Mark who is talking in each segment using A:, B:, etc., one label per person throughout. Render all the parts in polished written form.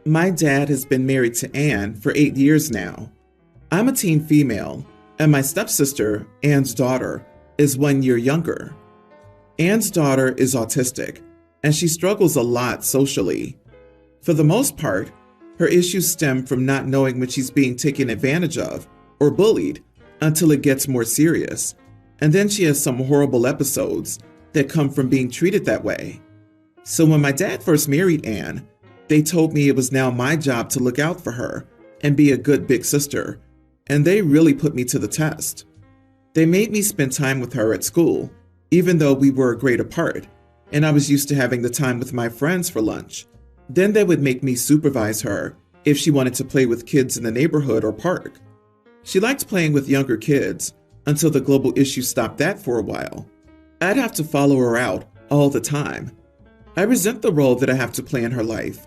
A: My dad has been married to Anne for 8 years now. I'm a teen female, and my stepsister, Anne's daughter, is 1 year younger. Anne's daughter is autistic, and she struggles a lot socially. For the most part, her issues stem from not knowing when she's being taken advantage of or bullied until it gets more serious, and then she has some horrible episodes that come from being treated that way. So when my dad first married Anne, they told me it was now my job to look out for her and be a good big sister, and they really put me to the test. They made me spend time with her at school, even though we were a grade apart, and I was used to having the time with my friends for lunch. Then they would make me supervise her if she wanted to play with kids in the neighborhood or park. She liked playing with younger kids until the global issue stopped that for a while. I'd have to follow her out all the time. I resent the role that I have to play in her life.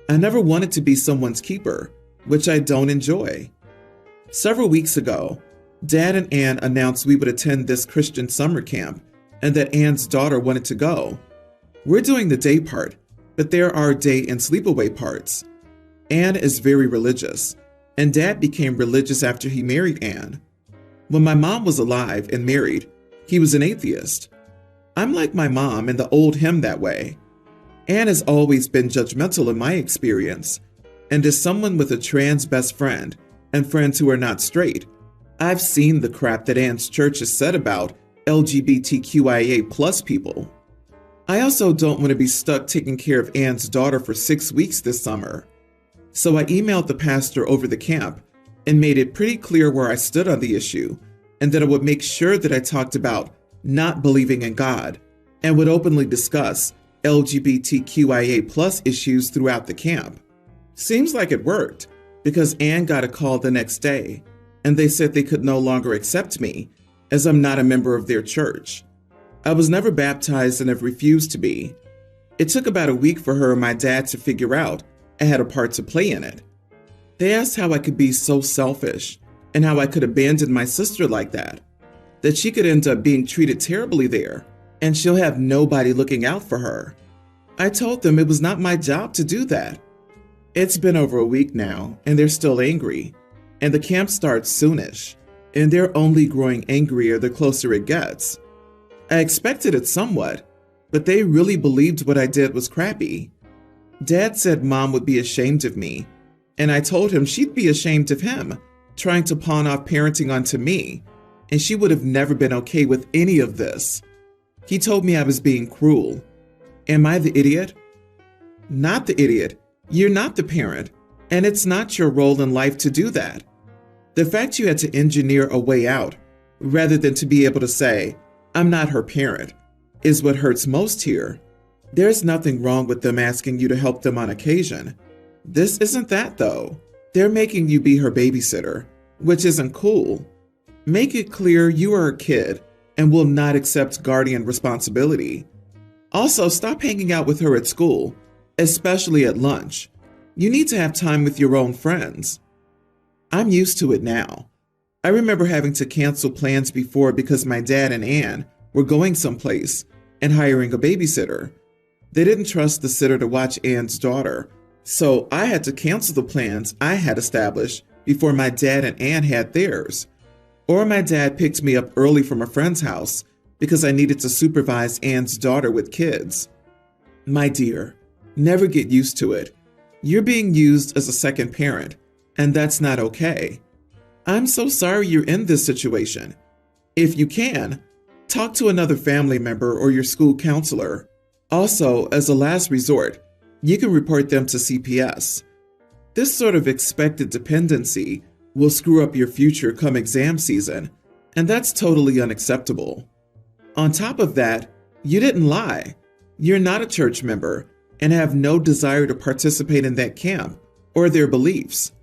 A: I never wanted to be someone's keeper, which I don't enjoy. Several weeks ago, Dad and Anne announced we would attend this Christian summer camp and that Anne's daughter wanted to go. We're doing the day part, but there are day and sleepaway parts. Anne is very religious, and Dad became religious after he married Anne. When my mom was alive and married, he was an atheist. I'm like my mom and the old him that way. Anne has always been judgmental in my experience, and as someone with a trans best friend and friends who are not straight, I've seen the crap that Anne's church has said about LGBTQIA+ people. I also don't want to be stuck taking care of Anne's daughter for 6 weeks this summer. So I emailed the pastor over the camp and made it pretty clear where I stood on the issue, and that I would make sure that I talked about not believing in God and would openly discuss LGBTQIA+ issues throughout the camp. Seems like it worked, because Anne got a call the next day, and they said they could no longer accept me, as I'm not a member of their church. I was never baptized and have refused to be. It took about a week for her and my dad to figure out I had a part to play in it. They asked how I could be so selfish, and how I could abandon my sister like that she could end up being treated terribly there, and she'll have nobody looking out for her. I told them it was not my job to do that. It's been over a week now, and they're still angry, and the camp starts soonish, and they're only growing angrier the closer it gets. I expected it somewhat, but they really believed what I did was crappy. Dad said Mom would be ashamed of me, and I told him she'd be ashamed of him, trying to pawn off parenting onto me, and she would have never been okay with any of this. He told me I was being cruel. Am I the idiot? Not the idiot. You're not the parent, and it's not your role in life to do that. The fact you had to engineer a way out, rather than to be able to say, I'm not her parent, is what hurts most here. There's nothing wrong with them asking you to help them on occasion. This isn't that, though. They're making you be her babysitter, which isn't cool. Make it clear you are a kid and will not accept guardian responsibility. Also, stop hanging out with her at school, especially at lunch. You need to have time with your own friends. I'm used to it now. I remember having to cancel plans before because my dad and Anne were going someplace and hiring a babysitter. They didn't trust the sitter to watch Anne's daughter, so I had to cancel the plans I had established before my dad and Anne had theirs. Or my dad picked me up early from a friend's house because I needed to supervise Anne's daughter with kids. My dear, never get used to it. You're being used as a second parent, and that's not okay. I'm so sorry you're in this situation. If you can, talk to another family member or your school counselor. Also, as a last resort, you can report them to CPS. This sort of expected dependency will screw up your future come exam season, and that's totally unacceptable. On top of that, you didn't lie. You're not a church member and have no desire to participate in that camp or their beliefs.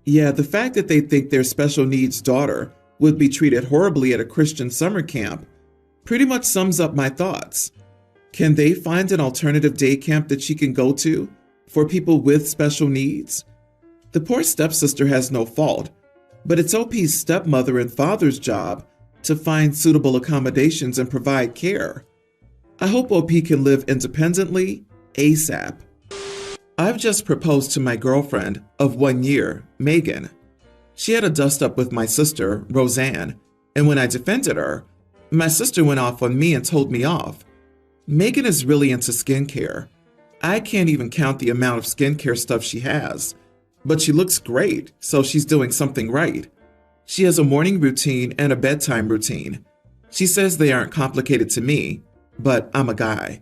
A: Yeah, the fact that they think their special needs daughter would be treated horribly at a Christian summer camp pretty much sums up my thoughts. Can they find an alternative day camp that she can go to for people with special needs? The poor stepsister has no fault, but it's OP's stepmother and father's job to find suitable accommodations and provide care. I hope OP can live independently ASAP. I've just proposed to my girlfriend of 1 year, Megan. She had a dust up with my sister, Roseanne, and when I defended her, my sister went off on me and told me off. Megan is really into skincare. I can't even count the amount of skincare stuff she has, but she looks great, so she's doing something right. She has a morning routine and a bedtime routine. She says they aren't complicated to me, but I'm a guy.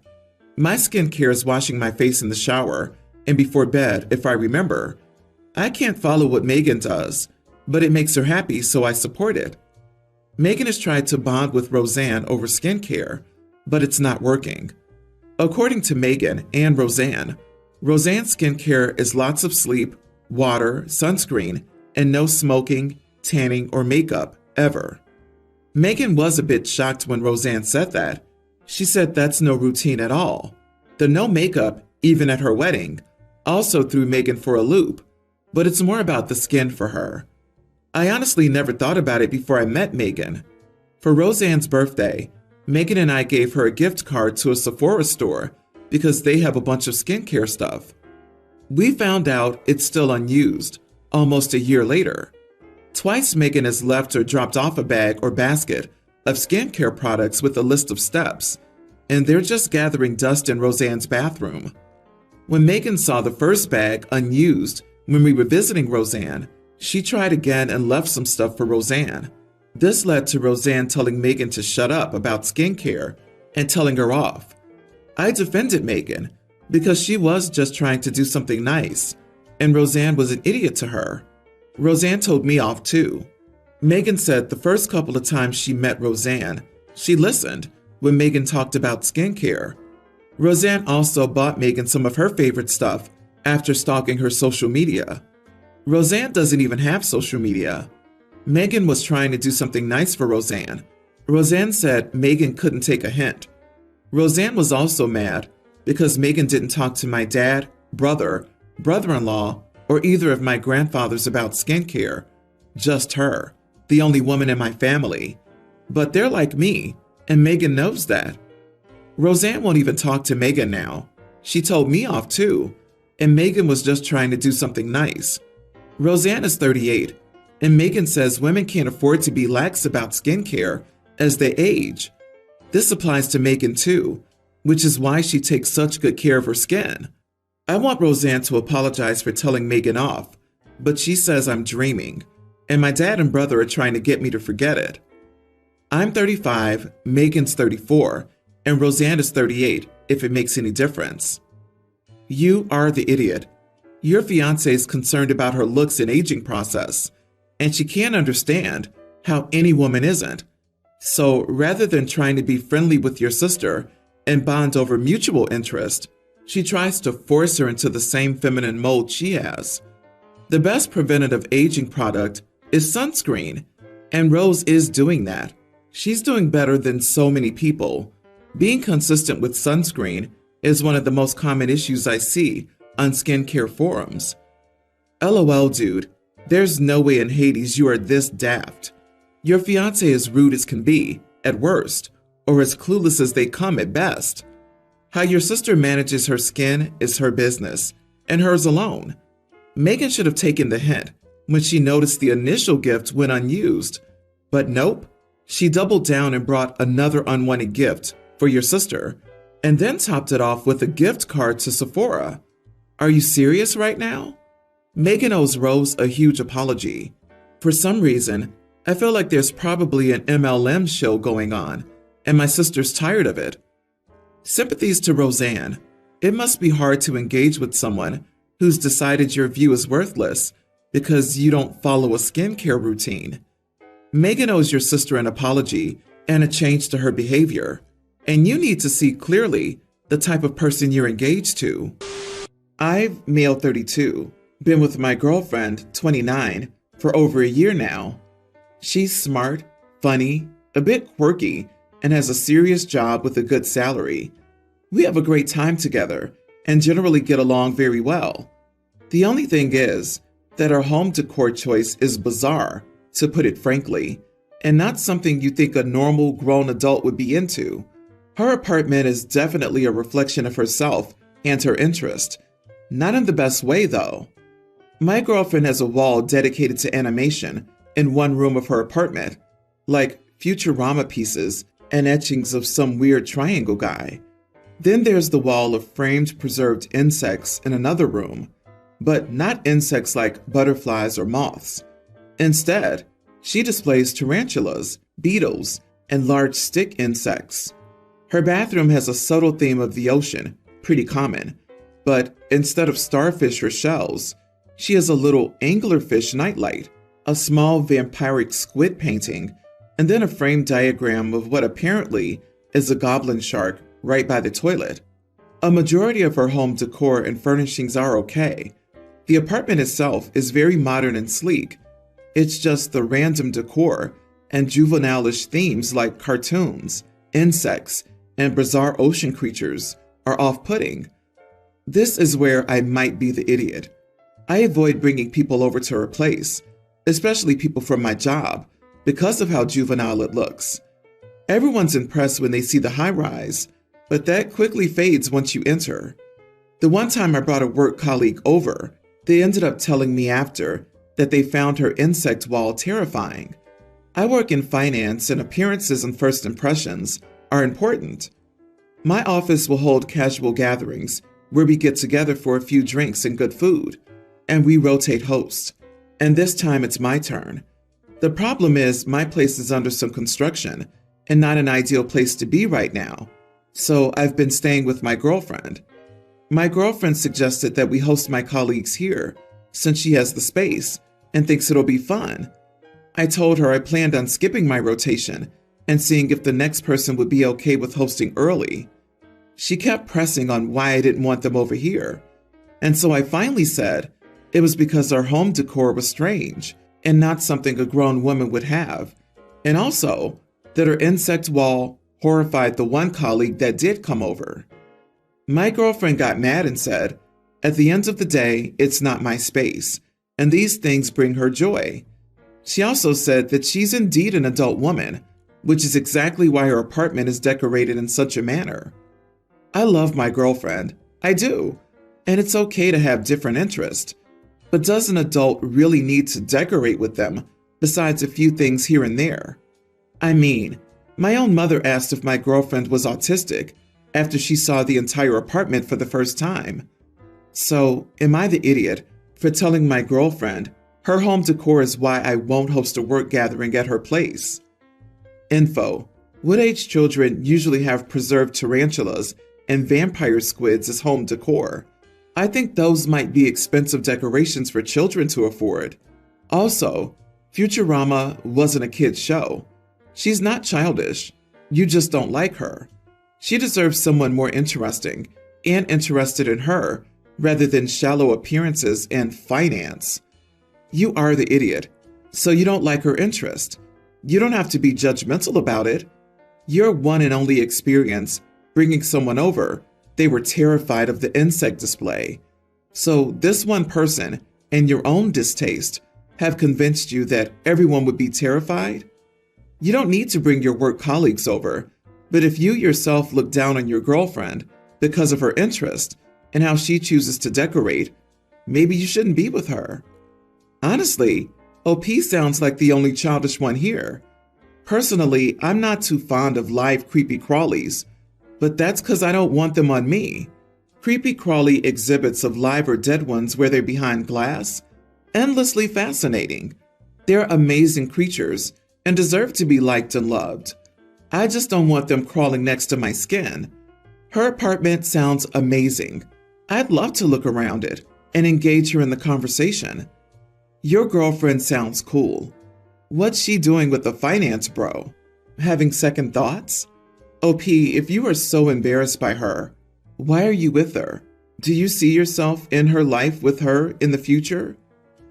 A: My skincare is washing my face in the shower and before bed if I remember. I can't follow what Megan does, but it makes her happy, so I support it. Megan has tried to bond with Roseanne over skincare, but it's not working. According to Megan and Roseanne, Roseanne's skincare is lots of sleep, water, sunscreen, and no smoking, tanning, or makeup, ever. Megan was a bit shocked when Roseanne said that. She said that's no routine at all. The no makeup, even at her wedding, also threw Megan for a loop, but it's more about the skin for her. I honestly never thought about it before I met Megan. For Roseanne's birthday, Megan and I gave her a gift card to a Sephora store because they have a bunch of skincare stuff. We found out it's still unused, almost a year later. Twice Megan has left or dropped off a bag or basket of skincare products with a list of steps, and they're just gathering dust in Roseanne's bathroom. When Megan saw the first bag unused when we were visiting Roseanne, she tried again and left some stuff for Roseanne. This led to Roseanne telling Megan to shut up about skincare and telling her off. I defended Megan because she was just trying to do something nice, and Roseanne was an idiot to her. Roseanne told me off too. Megan said the first couple of times she met Roseanne, she listened when Megan talked about skincare. Roseanne also bought Megan some of her favorite stuff after stalking her social media. Roseanne doesn't even have social media. Megan was trying to do something nice for Roseanne. Roseanne said Megan couldn't take a hint. Roseanne was also mad because Megan didn't talk to my dad, brother, brother-in-law, or either of my grandfathers about skincare. Just her, the only woman in my family. But they're like me, and Megan knows that. Roseanne won't even talk to Megan now. She told me off too, and Megan was just trying to do something nice. Roseanne is 38, and Megan says women can't afford to be lax about skincare as they age. This applies to Megan too, which is why she takes such good care of her skin. I want Roseanne to apologize for telling Megan off, but she says I'm dreaming, and my dad and brother are trying to get me to forget it. I'm 35, Megan's 34, and Roseanne is 38, if it makes any difference. You are the idiot. Your fiancé is concerned about her looks and aging process, and she can't understand how any woman isn't. So rather than trying to be friendly with your sister and bond over mutual interest, she tries to force her into the same feminine mold she has. The best preventative aging product is sunscreen, and Rose is doing that. She's doing better than so many people. Being consistent with sunscreen is one of the most common issues I see on skincare forums. LOL, dude, there's no way in Hades you are this daft. Your fiancé is rude as can be, at worst, or as clueless as they come at best. How your sister manages her skin is her business, and hers alone. Megan should have taken the hint when she noticed the initial gift went unused. But nope, she doubled down and brought another unwanted gift for your sister, and then topped it off with a gift card to Sephora. Are you serious right now? Megan owes Rose a huge apology. For some reason, I feel like there's probably an MLM show going on, and my sister's tired of it. Sympathies to Roseanne. It must be hard to engage with someone who's decided your view is worthless because you don't follow a skincare routine. Megan owes your sister an apology and a change to her behavior, and you need to see clearly the type of person you're engaged to. I've, male 32, been with my girlfriend, 29, for over a year now. She's smart, funny, a bit quirky, and has a serious job with a good salary. We have a great time together and generally get along very well. The only thing is that her home decor choice is bizarre, to put it frankly, and not something you think a normal grown adult would be into. Her apartment is definitely a reflection of herself and her interest. Not in the best way, though. My girlfriend has a wall dedicated to animation in one room of her apartment, like Futurama pieces and etchings of some weird triangle guy. Then there's the wall of framed preserved insects in another room, but not insects like butterflies or moths. Instead, she displays tarantulas, beetles, and large stick insects. Her bathroom has a subtle theme of the ocean, pretty common, but instead of starfish or shells, she has a little anglerfish nightlight, a small vampiric squid painting, and then a framed diagram of what apparently is a goblin shark right by the toilet. A majority of her home decor and furnishings are okay. The apartment itself is very modern and sleek. It's just the random decor and juvenile-ish themes like cartoons, insects, and bizarre ocean creatures are off-putting. This is where I might be the idiot. I avoid bringing people over to her place, especially people from my job, because of how juvenile it looks. Everyone's impressed when they see the high-rise, but that quickly fades once you enter. The one time I brought a work colleague over, they ended up telling me after that they found her insect wall terrifying. I work in finance, and appearances and first impressions are important. My office will hold casual gatherings where we get together for a few drinks and good food, and we rotate hosts. And this time it's my turn. The problem is my place is under some construction and not an ideal place to be right now, so I've been staying with my girlfriend. My girlfriend suggested that we host my colleagues here since she has the space and thinks it'll be fun. I told her I planned on skipping my rotation and seeing if the next person would be okay with hosting early. She kept pressing on why I didn't want them over here, and so I finally said it was because our home decor was strange and not something a grown woman would have, and also that her insect wall horrified the one colleague that did come over. My girlfriend got mad and said, "At the end of the day, it's not my space, and these things bring her joy." She also said that she's indeed an adult woman, which is exactly why her apartment is decorated in such a manner. I love my girlfriend, I do, and it's okay to have different interests, but does an adult really need to decorate with them besides a few things here and there? I mean, my own mother asked if my girlfriend was autistic after she saw the entire apartment for the first time. So, am I the idiot for telling my girlfriend her home decor is why I won't host a work gathering at her place? Info: what age children usually have preserved tarantulas and vampire squids as home decor? I think those might be expensive decorations for children to afford. Also, Futurama wasn't a kid's show. She's not childish. You just don't like her. She deserves someone more interesting and interested in her rather than shallow appearances and finance. You are the idiot, so you don't like her interest. You don't have to be judgmental about it. Your one and only experience bringing someone over, they were terrified of the insect display. So this one person and your own distaste have convinced you that everyone would be terrified? You don't need to bring your work colleagues over, but if you yourself look down on your girlfriend because of her interest and how she chooses to decorate, maybe you shouldn't be with her. Honestly, OP sounds like the only childish one here. Personally, I'm not too fond of live creepy crawlies, but that's because I don't want them on me. Creepy crawly exhibits of live or dead ones where they're behind glass? Endlessly fascinating. They're amazing creatures and deserve to be liked and loved. I just don't want them crawling next to my skin. Her apartment sounds amazing. I'd love to look around it and engage her in the conversation. Your girlfriend sounds cool. What's she doing with the finance bro? Having second thoughts? OP, if you are so embarrassed by her, why are you with her? Do you see yourself in her life with her in the future?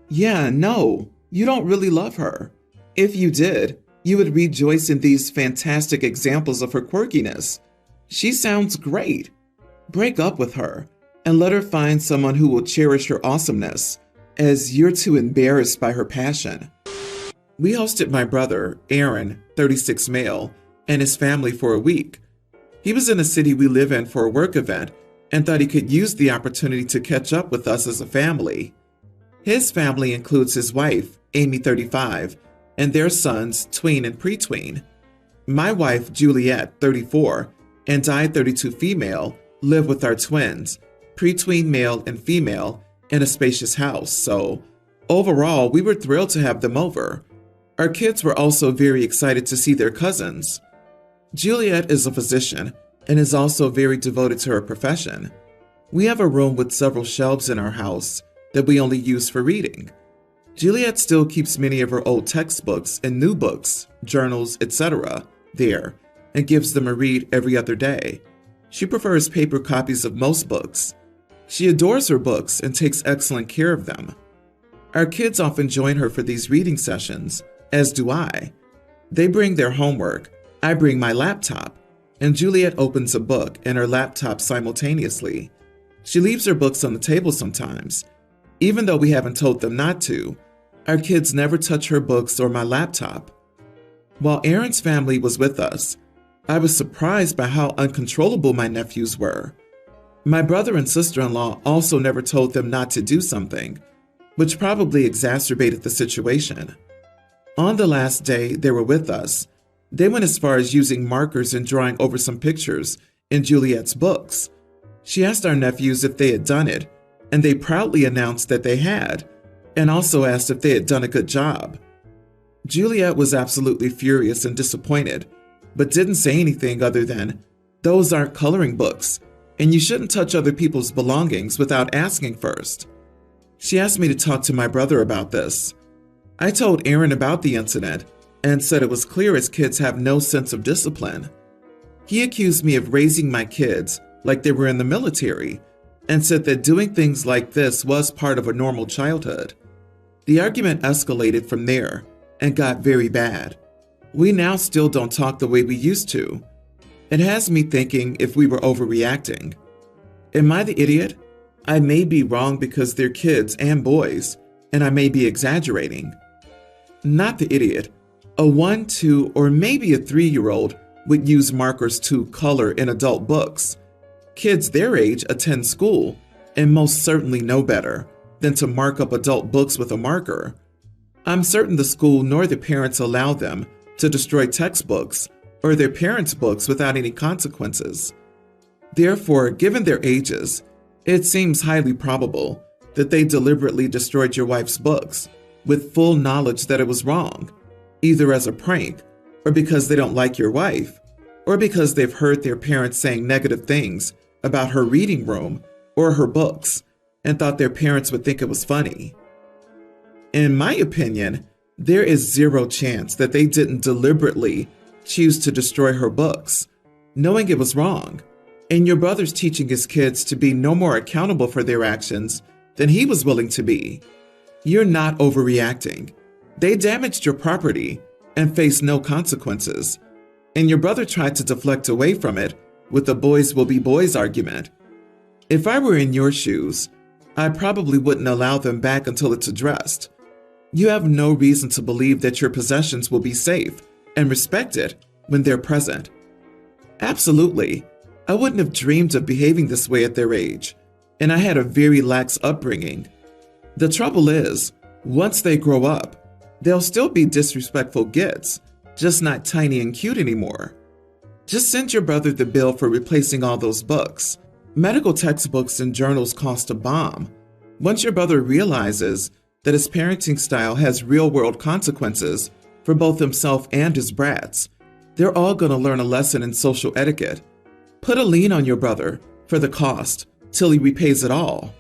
A: Yeah, no, you don't really love her. If you did, you would rejoice in these fantastic examples of her quirkiness. She sounds great. Break up with her and let her find someone who will cherish her awesomeness, as you're too embarrassed by her passion. We hosted my brother, Aaron, 36 male, and his family for a week. He was in a city we live in for a work event, and thought he could use the opportunity to catch up with us as a family. His family includes his wife, Amy 35, and their sons, tween and preteen. My wife, Juliet 34, and I, 32 female, live with our twins, preteen male and female, in a spacious house, so overall, we were thrilled to have them over. Our kids were also very excited to see their cousins. Juliet is a physician and is also very devoted to her profession. We have a room with several shelves in our house that we only use for reading. Juliet still keeps many of her old textbooks and new books, journals, etc. there and gives them a read every other day. She prefers paper copies of most books. She adores her books and takes excellent care of them. Our kids often join her for these reading sessions, as do I. They bring their homework, I bring my laptop, and Juliet opens a book and her laptop simultaneously. She leaves her books on the table sometimes. Even though we haven't told them not to, our kids never touch her books or my laptop. While Aaron's family was with us, I was surprised by how uncontrollable my nephews were. My brother and sister-in-law also never told them not to do something, which probably exacerbated the situation. On the last day they were with us, they went as far as using markers and drawing over some pictures in Juliet's books. She asked our nephews if they had done it, and they proudly announced that they had, and also asked if they had done a good job. Juliet was absolutely furious and disappointed, but didn't say anything other than, "Those aren't coloring books, and you shouldn't touch other people's belongings without asking first." She asked me to talk to my brother about this. I told Aaron about the incident and said it was clear his kids have no sense of discipline. He accused me of raising my kids like they were in the military and said that doing things like this was part of a normal childhood. The argument escalated from there and got very bad. We now still don't talk the way we used to. It has me thinking if we were overreacting. Am I the idiot? I may be wrong because they're kids and boys, and I may be exaggerating. Not the idiot. A 1, 2, or maybe a 3-year-old would use markers to color in adult books. Kids their age attend school and most certainly know better than to mark up adult books with a marker. I'm certain the school nor the parents allow them to destroy textbooks or their parents' books without any consequences. Therefore, given their ages, it seems highly probable that they deliberately destroyed your wife's books with full knowledge that it was wrong, either as a prank or because they don't like your wife, or because they've heard their parents saying negative things about her reading room or her books and thought their parents would think it was funny. In my opinion, there is zero chance that they didn't deliberately choose to destroy her books, knowing it was wrong, and your brother's teaching his kids to be no more accountable for their actions than he was willing to be. You're not overreacting. They damaged your property and face no consequences, and your brother tried to deflect away from it with the boys will be boys argument. If I were in your shoes, I probably wouldn't allow them back until it's addressed. You have no reason to believe that your possessions will be safe and respected when they're present. Absolutely, I wouldn't have dreamed of behaving this way at their age, and I had a very lax upbringing. The trouble is, once they grow up, they'll still be disrespectful gits, just not tiny and cute anymore. Just send your brother the bill for replacing all those books. Medical textbooks and journals cost a bomb. Once your brother realizes that his parenting style has real-world consequences for both himself and his brats, they're all going to learn a lesson in social etiquette. Put a lien on your brother for the cost till he repays it all.